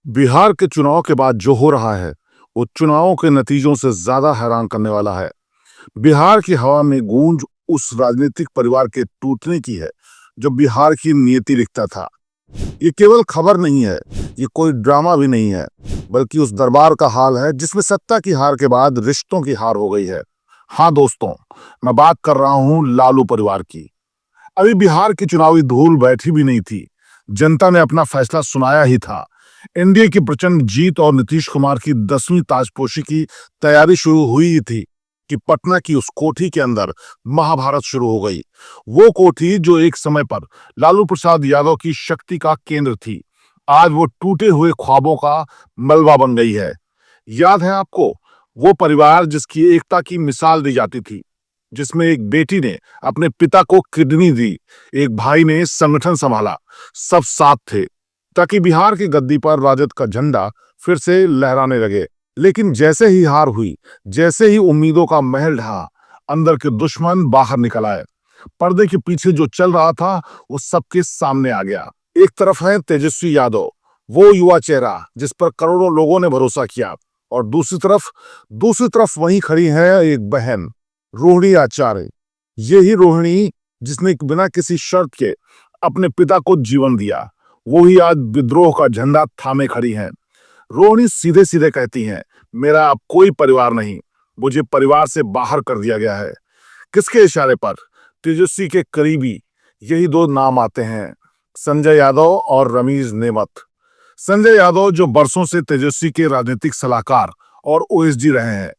बिहार के चुनाव के बाद जो हो रहा है वो चुनावों के नतीजों से ज्यादा हैरान करने वाला है। बिहार की हवा में गूंज उस राजनीतिक परिवार के टूटने की है जो बिहार की नियति लिखता था। ये केवल खबर नहीं है, ये कोई ड्रामा भी नहीं है, बल्कि उस दरबार का हाल है जिसमें सत्ता की हार के बाद रिश्तों की हार हो गई है। हाँ दोस्तों, मैं बात कर रहा हूँ लालू परिवार की। अभी बिहार की चुनावी धूल बैठी भी नहीं थी, जनता ने अपना फैसला सुनाया ही था। एनडीए की प्रचंड जीत और नीतीश कुमार की 10वीं ताजपोशी की तैयारी शुरू हुई ही थी कि पटना की उस कोठी के अंदर महाभारत शुरू हो गई। वो कोठी जो एक समय पर लालू प्रसाद यादव की शक्ति का केंद्र थी, आज वो टूटे हुए ख्वाबों का मलबा बन गई है। याद है आपको, वो परिवार जिसकी एकता की मिसाल दी जाती थी, जिसमें एक बेटी ने अपने पिता को किडनी दी, एक भाई ने संगठन संभाला, सब साथ थे ताकि बिहार की गद्दी पर राजद का झंडा फिर से लहराने लगे। लेकिन जैसे ही हार हुई, जैसे ही उम्मीदों का महल ढहा, अंदर के दुश्मन बाहर निकल आए। पर्दे के पीछे जो चल रहा था वो सबके सामने आ गया। एक तरफ है तेजस्वी यादव, वो युवा चेहरा जिस पर करोड़ों लोगों ने भरोसा किया, और दूसरी तरफ वहीं खड़ी है एक बहन, रोहिणी आचार्य। यही रोहिणी जिसने बिना किसी शर्त के अपने पिता को जीवन दिया, वो ही आज विद्रोह का झंडा थामे खड़ी हैं। रोहिणी सीधे सीधे कहती हैं, मेरा अब कोई परिवार नहीं, मुझे परिवार से बाहर कर दिया गया है। किसके इशारे पर? तेजस्वी के करीबी यही दो नाम आते हैं, संजय यादव और रमीज नेमत। संजय यादव जो बरसों से तेजस्वी के राजनीतिक सलाहकार और ओएसडी रहे हैं,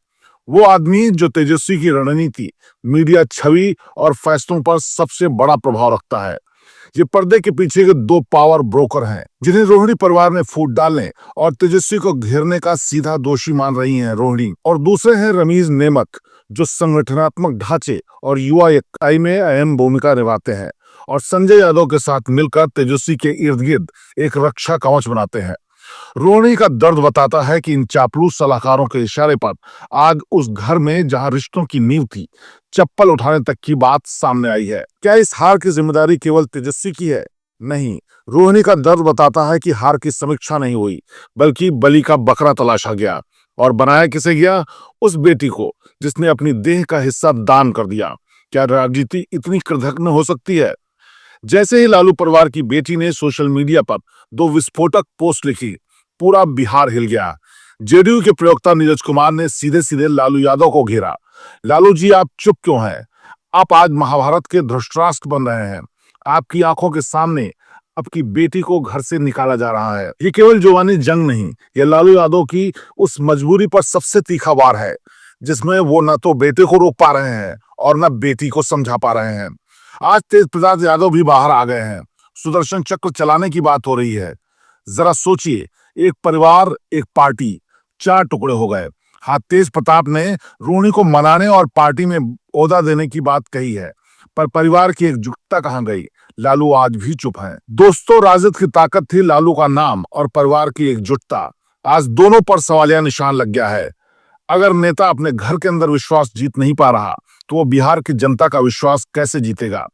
वो आदमी जो तेजस्वी की रणनीति, मीडिया छवि और फैसलों पर सबसे बड़ा प्रभाव रखता है। ये पर्दे के पीछे के दो पावर ब्रोकर हैं जिन्हें रोहिणी परिवार ने फूट डालने और तेजस्वी को घेरने का सीधा दोषी मान रही हैं रोहिणी। और दूसरे हैं रमीज नेमक, जो संगठनात्मक ढांचे और युवा इकाई में अहम भूमिका निभाते हैं और संजय यादव के साथ मिलकर तेजस्वी के इर्द गिर्द एक रक्षा कवच बनाते हैं। रोहिणी का दर्द बताता है कि इन चापलूस सलाहकारों के इशारे पर आज उस घर में जहां रिश्तों की नींव थी, चप्पल उठाने तक की बात सामने आई है। क्या इस हार की जिम्मेदारी केवल तेजस्वी की है? नहीं, रोहिणी का दर्द बताता है कि हार की समीक्षा नहीं हुई, बल्कि बलि का बकरा तलाशा गया। और बनाया किसे गया? उस बेटी को जिसने अपनी देह का हिस्सा दान कर दिया। क्या राजनीति इतनी कृतघ्न हो सकती है? जैसे ही लालू परिवार की बेटी ने सोशल मीडिया पर दो विस्फोटक पोस्ट लिखी, पूरा बिहार हिल गया। जेडीयू के प्रवक्ता नीरज कुमार ने सीधे सीधे लालू यादव को घेरा। लालू जी, आप चुप क्यों हैं? आप आज महाभारत के धृतराष्ट्र बन रहे हैं। आपकी आंखों के सामने आपकी बेटी को घर से निकाला जा रहा है। ये केवल जुबानी जंग नहीं, ये लालू यादव की उस मजबूरी पर सबसे तीखा वार है जिसमें वो न तो बेटे को रोक पा रहे हैं और न बेटी को समझा पा रहे हैं। आज तेज प्रताप यादव भी बाहर आ गए हैं, सुदर्शन चक्र चलाने की बात हो रही है। जरा सोचिए, एक परिवार, एक पार्टी, चार टुकड़े हो गए। हाँ, तेज प्रताप ने रोहिणी को मनाने और पार्टी में ओहदा देने की बात कही है, पर परिवार की एकजुटता कहाँ गई? लालू आज भी चुप है। दोस्तों, राजद की ताकत थी लालू का नाम और परिवार की एकजुटता, आज दोनों पर सवालिया निशान लग गया है। अगर नेता अपने घर के अंदर विश्वास जीत नहीं पा रहा, तो वो बिहार की जनता का विश्वास कैसे जीतेगा?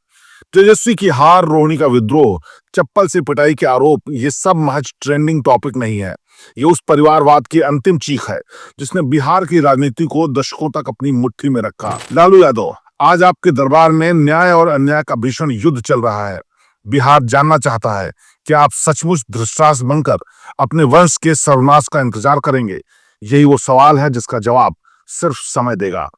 तेजस्वी की हार, रोहिणी का विद्रोह, चप्पल से पिटाई के आरोप, ये सब महज ट्रेंडिंग टॉपिक नहीं है। ये उस परिवारवाद की अंतिम चीख है जिसने बिहार की राजनीति को दशकों तक अपनी मुट्ठी में रखा। लालू यादव, आज आपके दरबार में न्याय और अन्याय का भीषण युद्ध चल रहा है। बिहार जानना चाहता है कि आप सचमुच धृतराष्ट्र बनकर अपने वंश के सर्वनाश का इंतजार करेंगे? यही वो सवाल है जिसका जवाब सिर्फ समय देगा।